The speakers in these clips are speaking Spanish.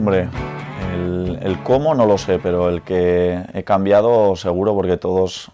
Hombre, el cómo no lo sé, pero el que he cambiado seguro, porque todos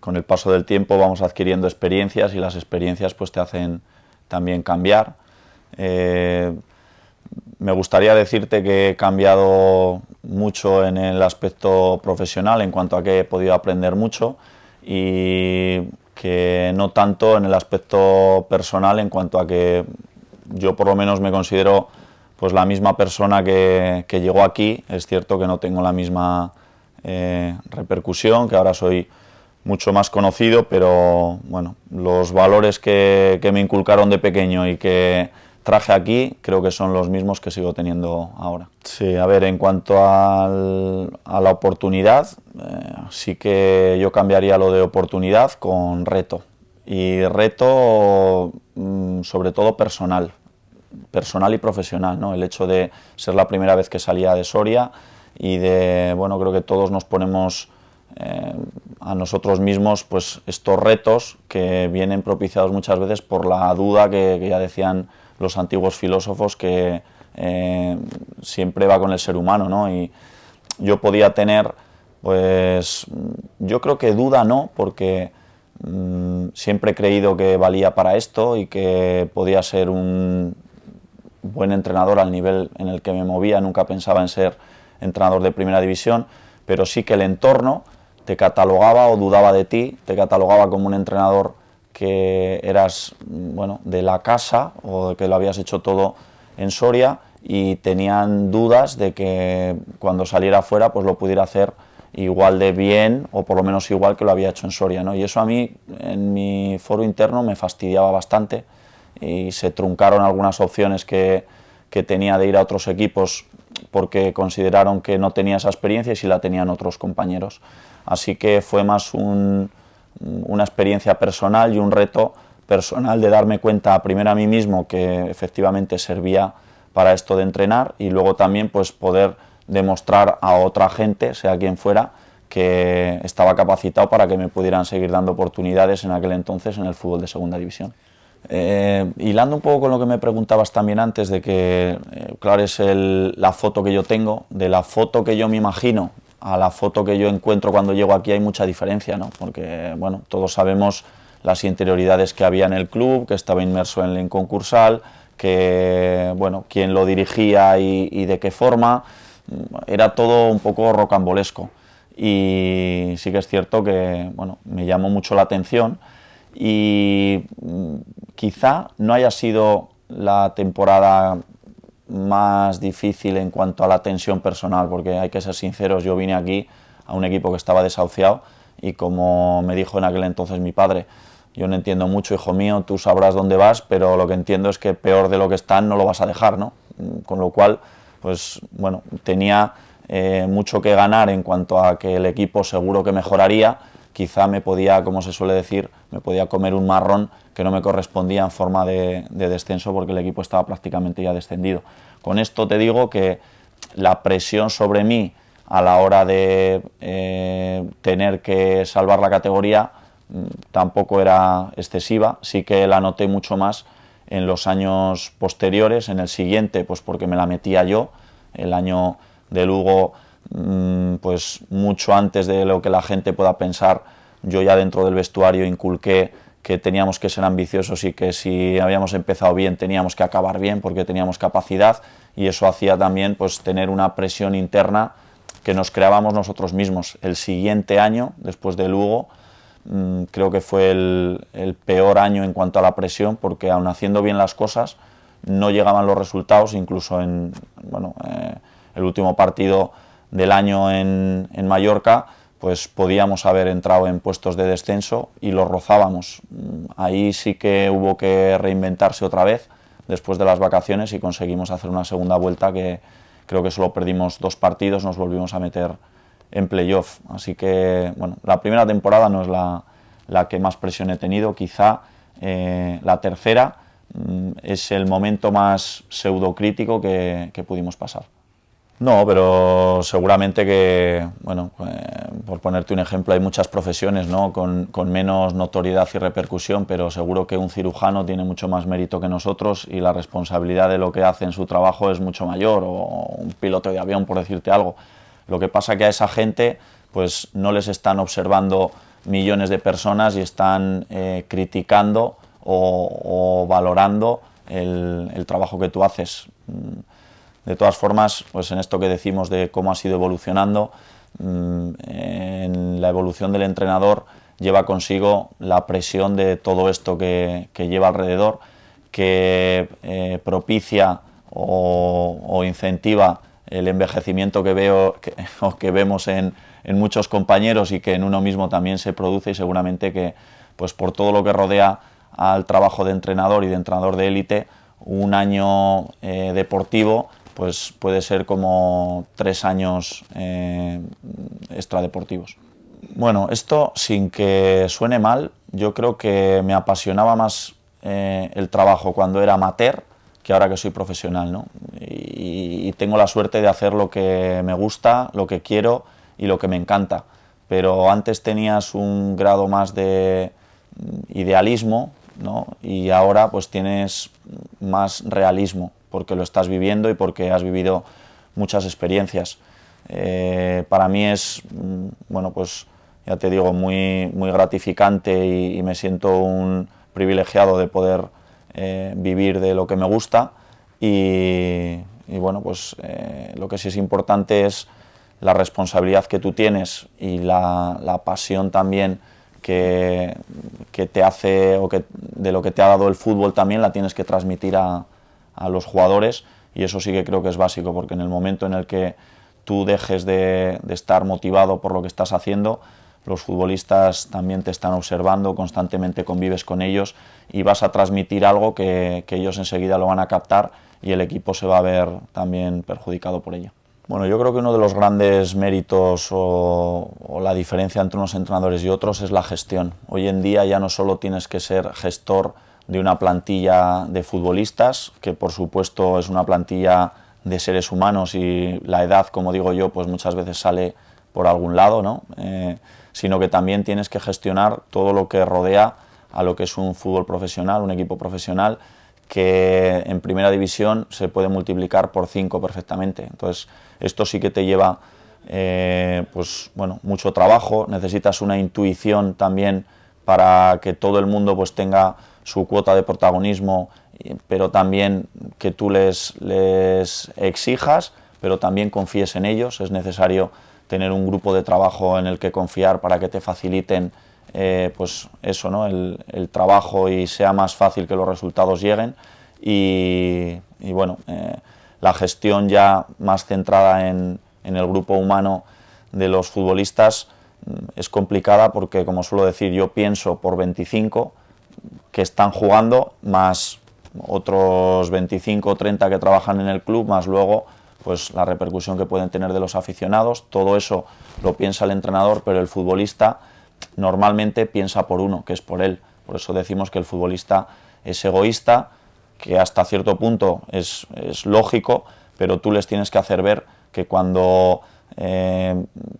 con el paso del tiempo vamos adquiriendo experiencias y las experiencias pues te hacen también cambiar. Me gustaría decirte que he cambiado mucho en el aspecto profesional en cuanto a que he podido aprender mucho y que no tanto en el aspecto personal en cuanto a que yo por lo menos me considero pues la misma persona que llegó aquí. Es cierto que no tengo la misma repercusión, que ahora soy mucho más conocido, pero bueno, los valores que me inculcaron de pequeño y que traje aquí creo que son los mismos que sigo teniendo ahora. Sí, a ver, en cuanto a la oportunidad, sí que yo cambiaría lo de oportunidad con reto. Y reto sobre todo personal y profesional, ¿no? El hecho de ser la primera vez que salía de Soria y de, bueno, creo que todos nos ponemos a nosotros mismos pues estos retos que vienen propiciados muchas veces por la duda que ya decían los antiguos filósofos que siempre va con el ser humano, ¿no? Y yo podía tener, pues, yo creo que duda no, porque siempre he creído que valía para esto y que podía ser un buen entrenador al nivel en el que me movía. Nunca pensaba en ser entrenador de primera división, pero sí que el entorno te catalogaba o dudaba de ti, te catalogaba como un entrenador que eras, bueno, de la casa o que lo habías hecho todo en Soria, y tenían dudas de que cuando saliera fuera pues lo pudiera hacer igual de bien o por lo menos igual que lo había hecho en Soria, ¿no? Y eso a mí en mi foro interno me fastidiaba bastante y se truncaron algunas opciones que tenía de ir a otros equipos porque consideraron que no tenía esa experiencia y sí la tenían otros compañeros. Así que fue más una experiencia personal y un reto personal de darme cuenta primero a mí mismo que efectivamente servía para esto de entrenar, y luego también pues poder demostrar a otra gente, sea quien fuera, que estaba capacitado para que me pudieran seguir dando oportunidades en aquel entonces en el fútbol de segunda división. Hilando un poco con lo que me preguntabas también antes de que, claro, es la foto que yo tengo, de la foto que yo me imagino a la foto que yo encuentro cuando llego aquí hay mucha diferencia, ¿no? Porque, bueno, todos sabemos las interioridades que había en el club, que estaba inmerso en el concursal, que, bueno, quién lo dirigía y de qué forma, era todo un poco rocambolesco. Y sí que es cierto que, bueno, me llamó mucho la atención y quizá no haya sido la temporada más difícil en cuanto a la tensión personal, porque hay que ser sinceros, yo vine aquí a un equipo que estaba desahuciado y como me dijo en aquel entonces mi padre, yo no entiendo mucho, hijo mío, tú sabrás dónde vas, pero lo que entiendo es que peor de lo que están no lo vas a dejar, ¿no? Con lo cual, pues bueno, tenía mucho que ganar en cuanto a que el equipo seguro que mejoraría. Quizá me podía, como se suele decir, me podía comer un marrón que no me correspondía en forma de descenso porque el equipo estaba prácticamente ya descendido. Con esto te digo que la presión sobre mí a la hora de tener que salvar la categoría tampoco era excesiva, sí que la noté mucho más en los años posteriores, en el siguiente pues porque me la metía yo, el año de Lugo pues mucho antes de lo que la gente pueda pensar, yo ya dentro del vestuario inculqué que teníamos que ser ambiciosos y que si habíamos empezado bien teníamos que acabar bien porque teníamos capacidad, y eso hacía también pues tener una presión interna que nos creábamos nosotros mismos. El siguiente año, después de Lugo, creo que fue el peor año en cuanto a la presión, porque aun haciendo bien las cosas no llegaban los resultados, incluso en el último partido del año en Mallorca pues podíamos haber entrado en puestos de descenso y los rozábamos. Ahí sí que hubo que reinventarse otra vez después de las vacaciones y conseguimos hacer una segunda vuelta que creo que solo perdimos 2 partidos, nos volvimos a meter en playoff. Así que, bueno, la primera temporada no es la que más presión he tenido, quizá la tercera es el momento más pseudocrítico que pudimos pasar. No, pero seguramente que, bueno, por ponerte un ejemplo, hay muchas profesiones, ¿no?, con menos notoriedad y repercusión, pero seguro que un cirujano tiene mucho más mérito que nosotros y la responsabilidad de lo que hace en su trabajo es mucho mayor, o un piloto de avión, por decirte algo. Lo que pasa que a esa gente pues no les están observando millones de personas y están criticando o valorando el trabajo que tú haces. De todas formas, pues en esto que decimos de cómo ha sido evolucionando, en la evolución del entrenador lleva consigo la presión de todo esto que lleva alrededor, que propicia o incentiva el envejecimiento que vemos en muchos compañeros y que en uno mismo también se produce, y seguramente que pues por todo lo que rodea al trabajo de entrenador y de entrenador de élite, un año deportivo pues puede ser como 3 años extradeportivos. Bueno, esto, sin que suene mal, yo creo que me apasionaba más el trabajo cuando era amateur que ahora que soy profesional, ¿no? Y tengo la suerte de hacer lo que me gusta, lo que quiero y lo que me encanta. Pero antes tenías un grado más de idealismo, ¿no?, y ahora pues tienes más realismo, porque lo estás viviendo y porque has vivido muchas experiencias. Para mí es, bueno, pues ya te digo, muy gratificante y me siento un privilegiado de poder vivir de lo que me gusta y bueno, pues lo que sí es importante es la responsabilidad que tú tienes y la pasión también que te hace, o que de lo que te ha dado el fútbol también la tienes que transmitir a los jugadores, y eso sí que creo que es básico, porque en el momento en el que tú dejes de estar motivado por lo que estás haciendo, los futbolistas también te están observando, constantemente convives con ellos y vas a transmitir algo que ellos enseguida lo van a captar y el equipo se va a ver también perjudicado por ello. Bueno, yo creo que uno de los grandes méritos o la diferencia entre unos entrenadores y otros es la gestión. Hoy en día ya no solo tienes que ser gestor de una plantilla de futbolistas, que por supuesto es una plantilla de seres humanos y la edad, como digo yo, pues muchas veces sale por algún lado, ¿no? Sino que también tienes que gestionar todo lo que rodea a lo que es un fútbol profesional, un equipo profesional, que en primera división se puede multiplicar por 5 perfectamente. Entonces, esto sí que te lleva pues, bueno, mucho trabajo, necesitas una intuición también para que todo el mundo pues, tenga su cuota de protagonismo, pero también que tú les exijas, pero también confíes en ellos. Es necesario tener un grupo de trabajo en el que confiar para que te faciliten pues eso, ¿no?, el trabajo y sea más fácil que los resultados lleguen. Y bueno, la gestión ya más centrada en el grupo humano de los futbolistas es complicada porque, como suelo decir, yo pienso por 25 que están jugando, más otros 25 o 30 que trabajan en el club, más luego pues la repercusión que pueden tener de los aficionados. Todo eso lo piensa el entrenador, pero el futbolista normalmente piensa por uno, que es por él. Por eso decimos que el futbolista es egoísta, que hasta cierto punto es lógico, pero tú les tienes que hacer ver que cuando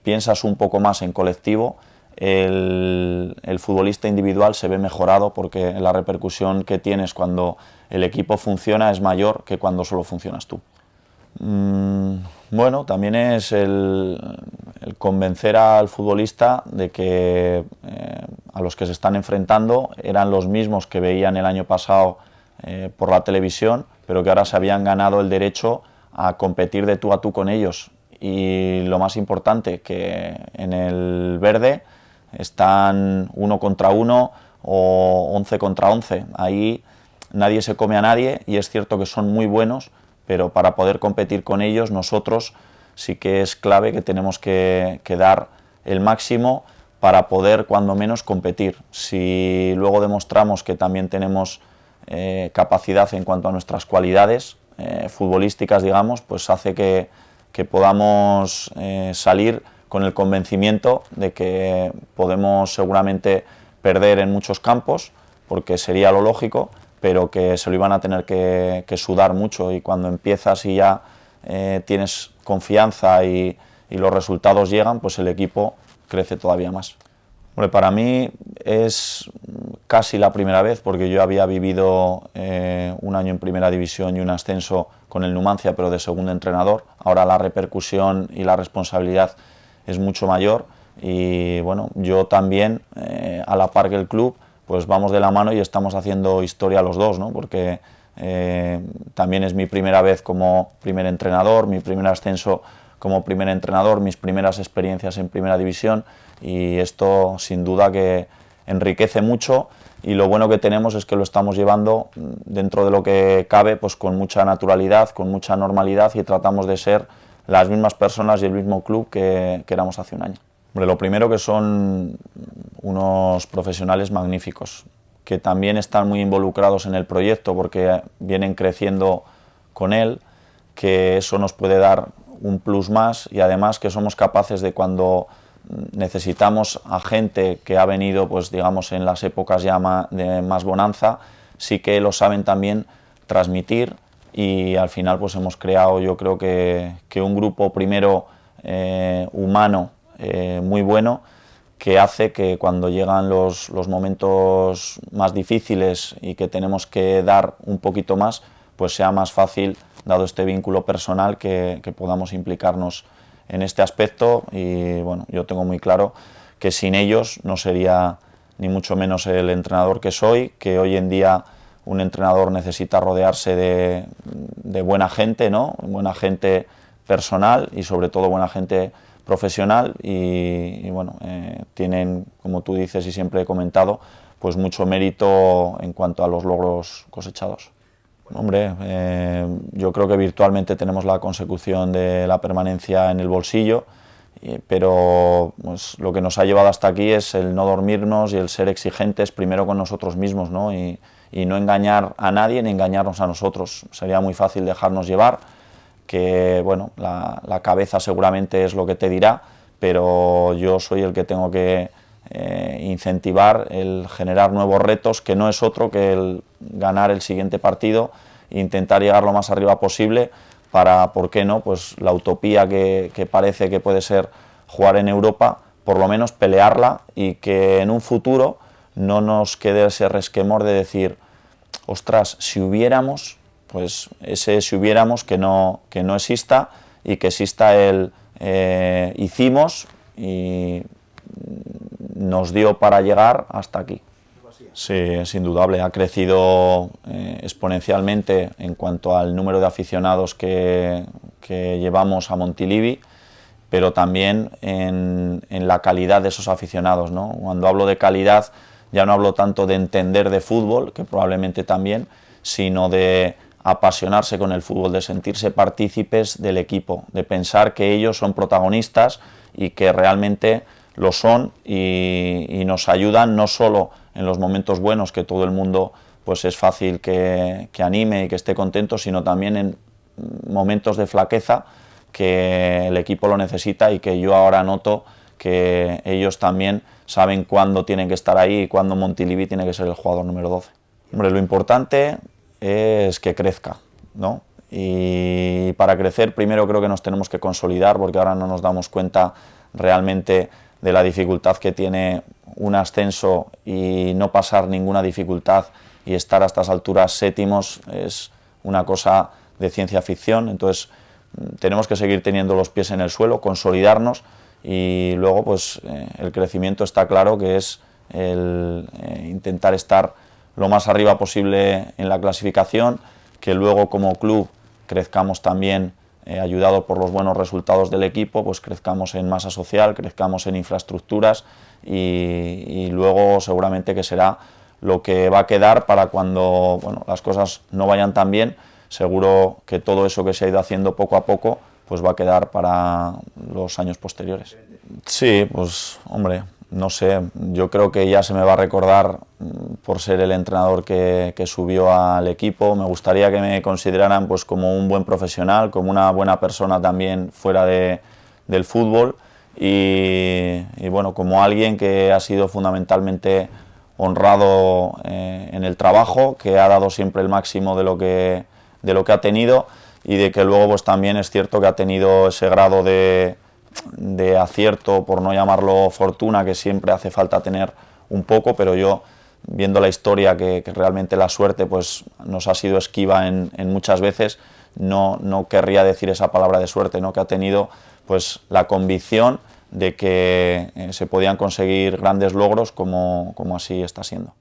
piensas un poco más en colectivo, el futbolista individual se ve mejorado, porque la repercusión que tienes cuando el equipo funciona es mayor que cuando solo funcionas tú. Bueno, también es el convencer al futbolista de que a los que se están enfrentando eran los mismos que veían el año pasado por la televisión, pero que ahora se habían ganado el derecho a competir de tú a tú con ellos. Y lo más importante, que en el verde están 1 contra 1 o 11 contra 11. Ahí nadie se come a nadie, y es cierto que son muy buenos, pero para poder competir con ellos nosotros sí que es clave que tenemos que dar el máximo para poder cuando menos competir. Si luego demostramos que también tenemos capacidad en cuanto a nuestras cualidades futbolísticas, digamos, pues hace que podamos salir con el convencimiento de que podemos seguramente perder en muchos campos, porque sería lo lógico, pero que se lo iban a tener que sudar mucho, y cuando empiezas y ya tienes confianza y los resultados llegan, pues el equipo crece todavía más. Bueno, para mí es casi la primera vez, porque yo había vivido un año en primera división y un ascenso con el Numancia, pero de segundo entrenador. Ahora la repercusión y la responsabilidad es mucho mayor y bueno, yo también, a la par que el club, pues vamos de la mano y estamos haciendo historia los dos, ¿no? Porque también es mi primera vez como primer entrenador, mi primer ascenso como primer entrenador, mis primeras experiencias en primera división, y esto sin duda que enriquece mucho, y lo bueno que tenemos es que lo estamos llevando dentro de lo que cabe, pues con mucha naturalidad, con mucha normalidad, y tratamos de ser las mismas personas y el mismo club que éramos hace un año. Hombre, lo primero que son unos profesionales magníficos, que también están muy involucrados en el proyecto porque vienen creciendo con él, que eso nos puede dar un plus más, y además que somos capaces de, cuando necesitamos a gente que ha venido, pues digamos, en las épocas ya de más bonanza, sí que lo saben también transmitir, y al final pues hemos creado, yo creo que un grupo primero humano muy bueno, que hace que cuando llegan los momentos más difíciles y que tenemos que dar un poquito más, pues sea más fácil, dado este vínculo personal, que podamos implicarnos en este aspecto. Y bueno, yo tengo muy claro que sin ellos no sería ni mucho menos el entrenador que soy, que hoy en día un entrenador necesita rodearse de buena gente, ¿no? Buena gente personal y sobre todo buena gente profesional, y bueno, tienen, como tú dices y siempre he comentado, pues mucho mérito en cuanto a los logros cosechados. Hombre, yo creo que virtualmente tenemos la consecución de la permanencia en el bolsillo, pero pues, lo que nos ha llevado hasta aquí es el no dormirnos y el ser exigentes primero con nosotros mismos, ¿no? Y no engañar a nadie ni engañarnos a nosotros. Sería muy fácil dejarnos llevar, que bueno, la cabeza seguramente es lo que te dirá, pero yo soy el que tengo que incentivar el generar nuevos retos, que no es otro que el ganar el siguiente partido e intentar llegar lo más arriba posible para, ¿por qué no?, pues la utopía que parece que puede ser jugar en Europa, por lo menos pelearla, y que en un futuro no nos quede ese resquemor de decir, ostras, si hubiéramos, pues ese si hubiéramos que no exista, y que exista el hicimos y nos dio para llegar hasta aquí. Sí, es indudable, ha crecido exponencialmente en cuanto al número de aficionados que llevamos a Montilivi, pero también en la calidad de esos aficionados, ¿no? Cuando hablo de calidad ya no hablo tanto de entender de fútbol, que probablemente también, sino de apasionarse con el fútbol, de sentirse partícipes del equipo, de pensar que ellos son protagonistas y que realmente lo son, y nos ayudan no solo en los momentos buenos, que todo el mundo pues es fácil que anime y que esté contento, sino también en momentos de flaqueza, que el equipo lo necesita, y que yo ahora noto que ellos también saben cuándo tienen que estar ahí y cuándo Montilivi tiene que ser el jugador número 12. Hombre, lo importante es que crezca, ¿no? Y para crecer primero creo que nos tenemos que consolidar, porque ahora no nos damos cuenta realmente de la dificultad que tiene un ascenso, y no pasar ninguna dificultad y estar a estas alturas séptimos es una cosa de ciencia ficción. Entonces tenemos que seguir teniendo los pies en el suelo, consolidarnos, y luego pues el crecimiento está claro que es el intentar estar lo más arriba posible en la clasificación, que luego como club crezcamos también, ayudado por los buenos resultados del equipo, pues crezcamos en masa social, crezcamos en infraestructuras, y luego seguramente que será lo que va a quedar para cuando, bueno, las cosas no vayan tan bien. Seguro que todo eso que se ha ido haciendo poco a poco pues va a quedar para los años posteriores. Sí, pues hombre, no sé, yo creo que ya se me va a recordar por ser el entrenador que subió al equipo. Me gustaría que me consideraran pues como un buen profesional, como una buena persona también fuera del fútbol, y bueno, como alguien que ha sido fundamentalmente honrado en el trabajo, que ha dado siempre el máximo de lo que ha tenido, y de que luego pues también es cierto que ha tenido ese grado de acierto, por no llamarlo fortuna, que siempre hace falta tener un poco, pero yo, viendo la historia, que realmente la suerte pues nos ha sido esquiva en muchas veces, no querría decir esa palabra de suerte, ¿no? Que ha tenido pues la convicción de que se podían conseguir grandes logros como así está siendo.